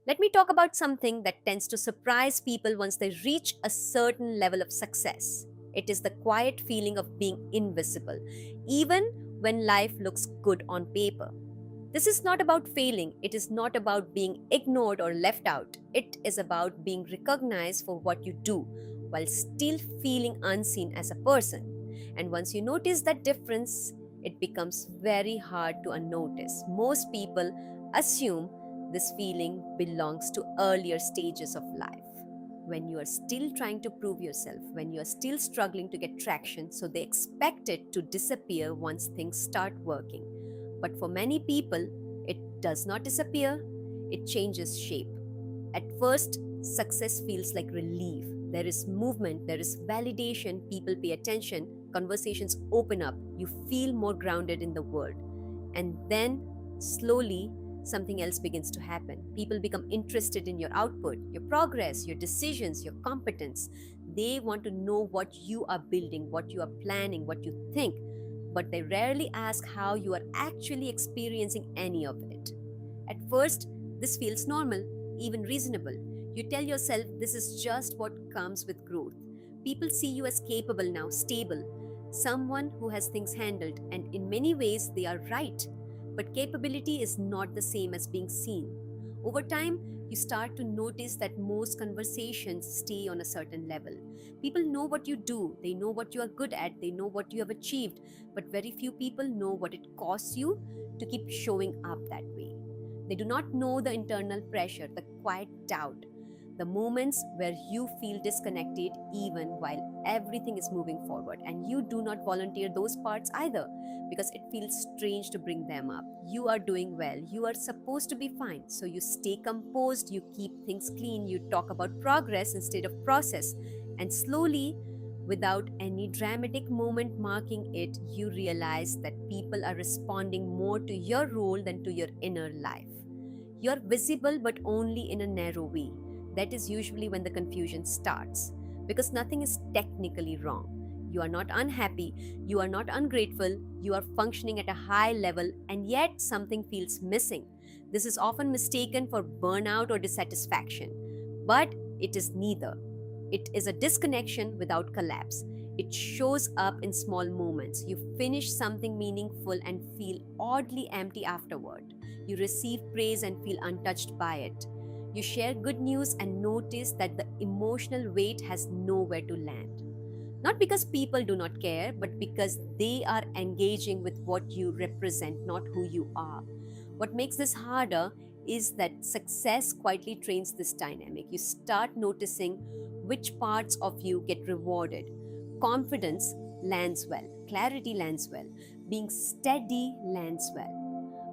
Let me talk about something that tends to surprise people once they reach a certain level of success. It is the quiet feeling of being invisible, even when life looks good on paper. This is not about failing, it is not about being ignored or left out. It is about being recognized for what you do while still feeling unseen as a person. And once you notice that difference, it becomes very hard to unnotice. Most people assume this feeling belongs to earlier stages of life. When you are still trying to prove yourself, when you are still struggling to get traction, so they expect it to disappear once things start working. But for many people, it does not disappear, it changes shape. At first, success feels like relief. There is movement, there is validation, people pay attention, conversations open up, you feel more grounded in the world. And then, slowly, something else begins to happen. People become interested in your output, your progress, your decisions, your competence. They want to know what you are building, what you are planning, what you think, but they rarely ask how you are actually experiencing any of it. At first, this feels normal, even reasonable. You tell yourself this is just what comes with growth. People see you as capable now, stable, someone who has things handled, and in many ways they are right. But capability is not the same as being seen. Over time, you start to notice that most conversations stay on a certain level. People know what you do, they know what you are good at, they know what you have achieved, but very few people know what it costs you to keep showing up that way. They do not know the internal pressure, the quiet doubt, the moments where you feel disconnected even while everything is moving forward, and you do not volunteer those parts either because it feels strange to bring them up. You are doing well, you are supposed to be fine, so you stay composed, you keep things clean, you talk about progress instead of process, and slowly, without any dramatic moment marking it, you realize that people are responding more to your role than to your inner life. You are visible but only in a narrow way. That is usually when the confusion starts. Because nothing is technically wrong. You are not unhappy, you are not ungrateful, you are functioning at a high level, and yet something feels missing. This is often mistaken for burnout or dissatisfaction. But it is neither. It is a disconnection without collapse. It shows up in small moments. You finish something meaningful and feel oddly empty afterward. You receive praise and feel untouched by it. You share good news and notice that the emotional weight has nowhere to land. Not because people do not care, but because they are engaging with what you represent, not who you are. What makes this harder is that success quietly trains this dynamic. You start noticing which parts of you get rewarded. Confidence lands well, clarity lands well, being steady lands well.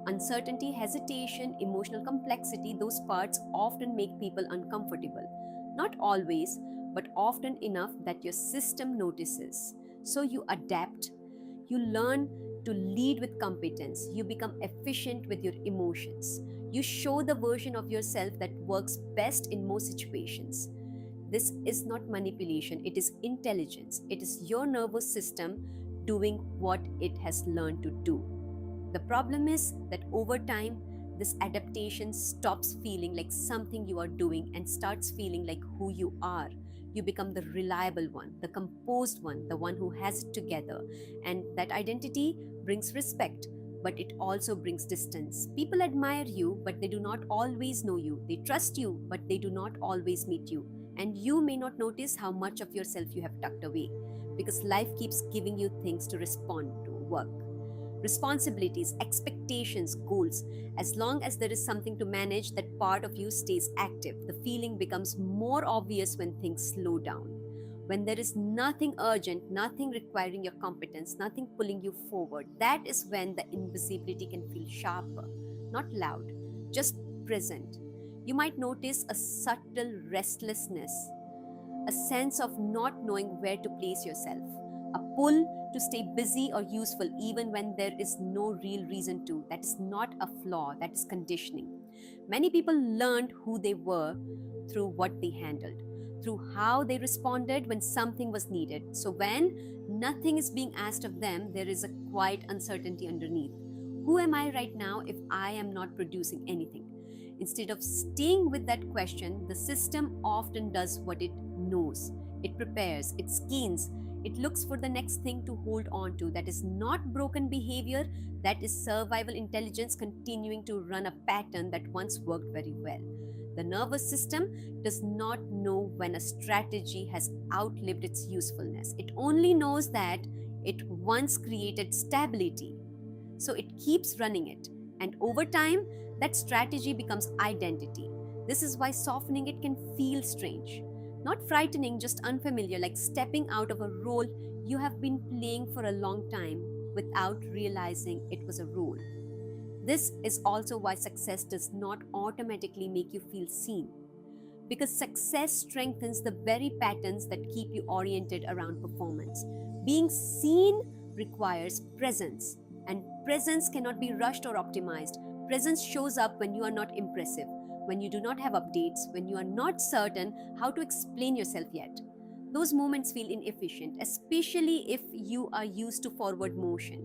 Uncertainty, hesitation, emotional complexity, those parts often make people uncomfortable. Not always, but often enough that your system notices. So you adapt, you learn to lead with competence, you become efficient with your emotions. You show the version of yourself that works best in most situations. This is not manipulation, it is intelligence. It is your nervous system doing what it has learned to do. The problem is that over time, this adaptation stops feeling like something you are doing and starts feeling like who you are. You become the reliable one, the composed one, the one who has it together. And that identity brings respect, but it also brings distance. People admire you, but they do not always know you. They trust you, but they do not always meet you. And you may not notice how much of yourself you have tucked away because life keeps giving you things to respond to, work, responsibilities, expectations, goals. As long as there is something to manage, that part of you stays active. The feeling becomes more obvious when things slow down. When there is nothing urgent, nothing requiring your competence, nothing pulling you forward, that is when the invisibility can feel sharper, not loud, just present. You might notice a subtle restlessness, a sense of not knowing where to place yourself, a pull to stay busy or useful even when there is no real reason to. That is not a flaw, that is conditioning. Many people learned who they were through what they handled, through how they responded when something was needed. So when nothing is being asked of them, there is a quiet uncertainty underneath. Who am I right now if I am not producing anything? Instead of staying with that question, the system often does what it knows. It prepares, it schemes, it looks for the next thing to hold on to. That is not broken behavior, that is survival intelligence continuing to run a pattern that once worked very well. The nervous system does not know when a strategy has outlived its usefulness. It only knows that it once created stability. So it keeps running it. And over time, that strategy becomes identity. This is why softening it can feel strange. Not frightening, just unfamiliar, like stepping out of a role you have been playing for a long time without realizing it was a role. This is also why success does not automatically make you feel seen, because success strengthens the very patterns that keep you oriented around performance. Being seen requires presence, and presence cannot be rushed or optimized. Presence shows up when you are not impressive, when you do not have updates, when you are not certain how to explain yourself yet. Those moments feel inefficient, especially if you are used to forward motion.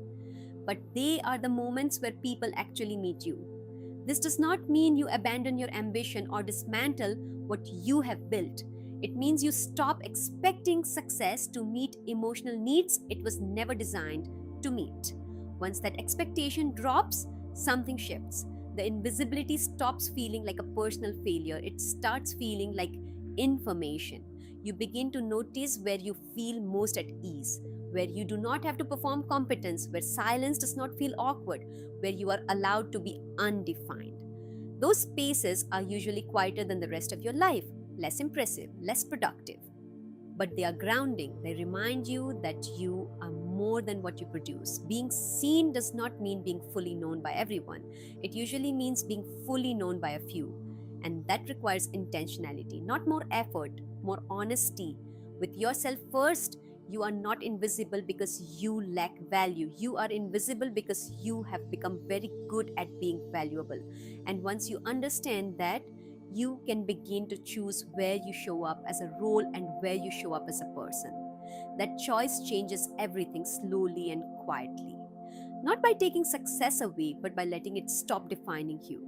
But they are the moments where people actually meet you. This does not mean you abandon your ambition or dismantle what you have built. It means you stop expecting success to meet emotional needs it was never designed to meet. Once that expectation drops, something shifts. The invisibility stops feeling like a personal failure, it starts feeling like information. You begin to notice where you feel most at ease, where you do not have to perform competence, where silence does not feel awkward, where you are allowed to be undefined. Those spaces are usually quieter than the rest of your life, less impressive, less productive. But they are grounding. They remind you that you are more than what you produce. Being seen does not mean being fully known by everyone. It usually means being fully known by a few. And that requires intentionality, not more effort, more honesty with yourself first. You are not invisible because you lack value. You are invisible because you have become very good at being valuable. And once you understand that, you can begin to choose where you show up as a role and where you show up as a person. That choice changes everything slowly and quietly. Not by taking success away, but by letting it stop defining you.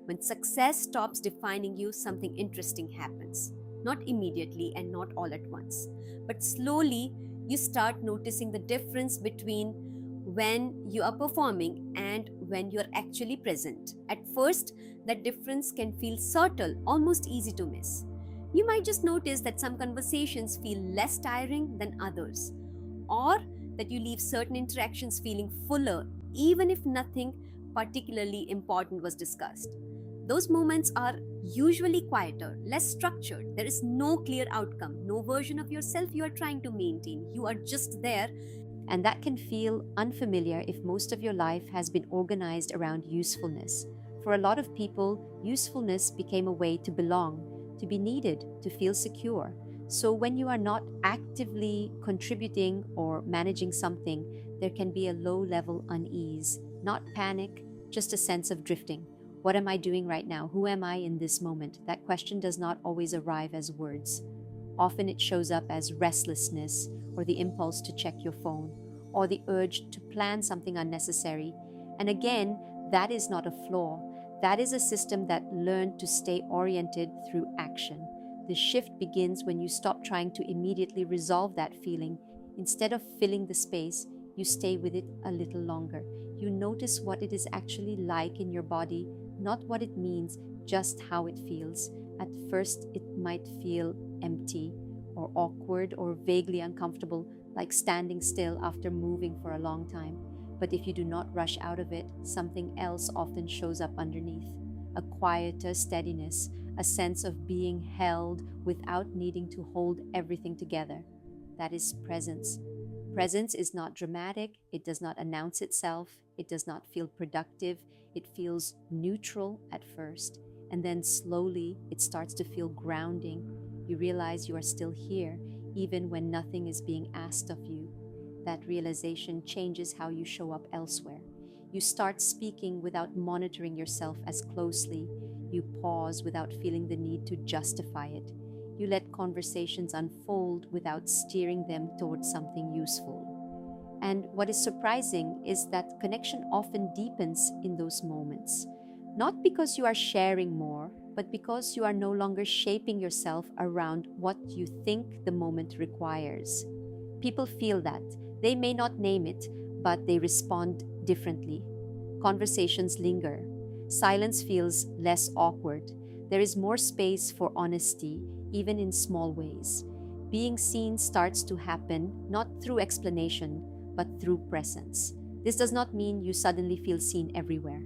When success stops defining you, something interesting happens. Not immediately and not all at once, but slowly you start noticing the difference between when you are performing and when you are actually present. At first, that difference can feel subtle, almost easy to miss. You might just notice that some conversations feel less tiring than others, or that you leave certain interactions feeling fuller, even if nothing particularly important was discussed. Those moments are usually quieter, less structured. There is no clear outcome, no version of yourself you are trying to maintain. You are just there. And that can feel unfamiliar if most of your life has been organized around usefulness. For a lot of people, usefulness became a way to belong, to be needed, to feel secure. So when you are not actively contributing or managing something, there can be a low level unease, not panic, just a sense of drifting. What am I doing right now? Who am I in this moment? That question does not always arrive as words. Often it shows up as restlessness, or the impulse to check your phone, or the urge to plan something unnecessary. And again, that is not a flaw. That is a system that learned to stay oriented through action. The shift begins when you stop trying to immediately resolve that feeling. Instead of filling the space, you stay with it a little longer. You notice what it is actually like in your body, not what it means, just how it feels. At first, it might feel empty or awkward or vaguely uncomfortable, like standing still after moving for a long time. But if you do not rush out of it, something else often shows up underneath. A quieter steadiness, a sense of being held without needing to hold everything together. That is presence. Presence is not dramatic, it does not announce itself, it does not feel productive, it feels neutral at first, and then slowly it starts to feel grounding. You realize you are still here, even when nothing is being asked of you. That realization changes how you show up elsewhere. You start speaking without monitoring yourself as closely. You pause without feeling the need to justify it. You let conversations unfold without steering them towards something useful. And what is surprising is that connection often deepens in those moments. Not because you are sharing more, but because you are no longer shaping yourself around what you think the moment requires. People feel that. They may not name it, but they respond differently. Conversations linger. Silence feels less awkward. There is more space for honesty, even in small ways. Being seen starts to happen not through explanation, but through presence. This does not mean you suddenly feel seen everywhere.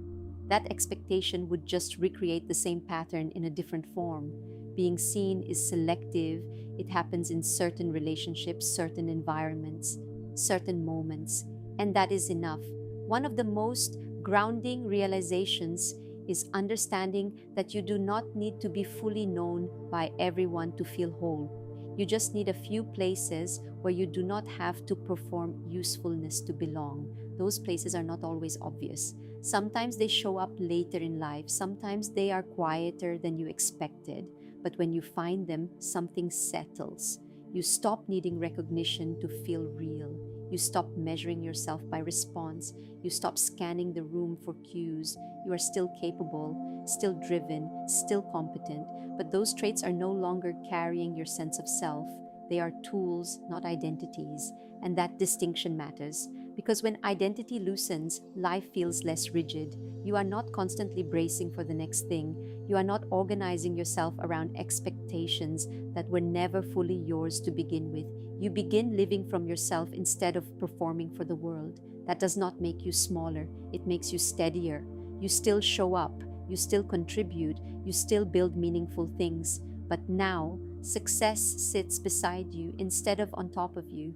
That expectation would just recreate the same pattern in a different form. Being seen is selective, it happens in certain relationships, certain environments, certain moments, and that is enough. One of the most grounding realizations is understanding that you do not need to be fully known by everyone to feel whole. You just need a few places where you do not have to perform usefulness to belong. Those places are not always obvious. Sometimes they show up later in life, sometimes they are quieter than you expected. But when you find them, something settles. You stop needing recognition to feel real. You stop measuring yourself by response. You stop scanning the room for cues. You are still capable, still driven, still competent, but those traits are no longer carrying your sense of self. They are tools, not identities. And that distinction matters because when identity loosens, life feels less rigid. You are not constantly bracing for the next thing. You are not organizing yourself around expectations that were never fully yours to begin with. You begin living from yourself instead of performing for the world. That does not make you smaller, it makes you steadier. You still show up, you still contribute, you still build meaningful things. But now, success sits beside you instead of on top of you.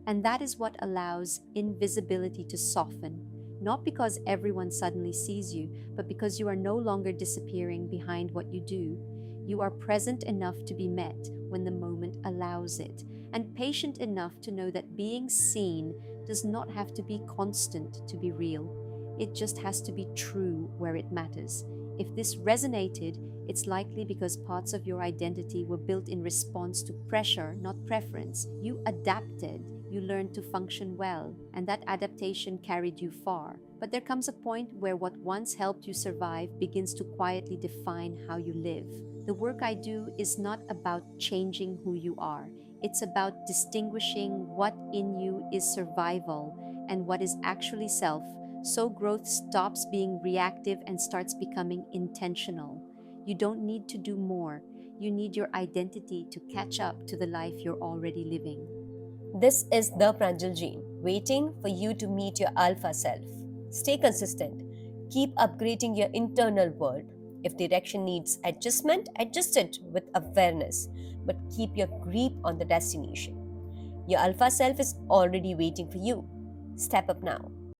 And that is what allows invisibility to soften. Not because everyone suddenly sees you, but because you are no longer disappearing behind what you do. You are present enough to be met when the moment allows it, and patient enough to know that being seen does not have to be constant to be real. It just has to be true where it matters. If this resonated, it's likely because parts of your identity were built in response to pressure, not preference. You adapted, you learned to function well, and that adaptation carried you far. But there comes a point where what once helped you survive begins to quietly define how you live. The work I do is not about changing who you are. It's about distinguishing what in you is survival and what is actually self, so growth stops being reactive and starts becoming intentional. You don't need to do more. You need your identity to catch up to the life you're already living. This is the Pranjal Jain, waiting for you to meet your alpha self. Stay consistent. Keep upgrading your internal world. If direction needs adjustment, adjust it with awareness, but keep your grip on the destination. Your alpha self is already waiting for you. Step up now.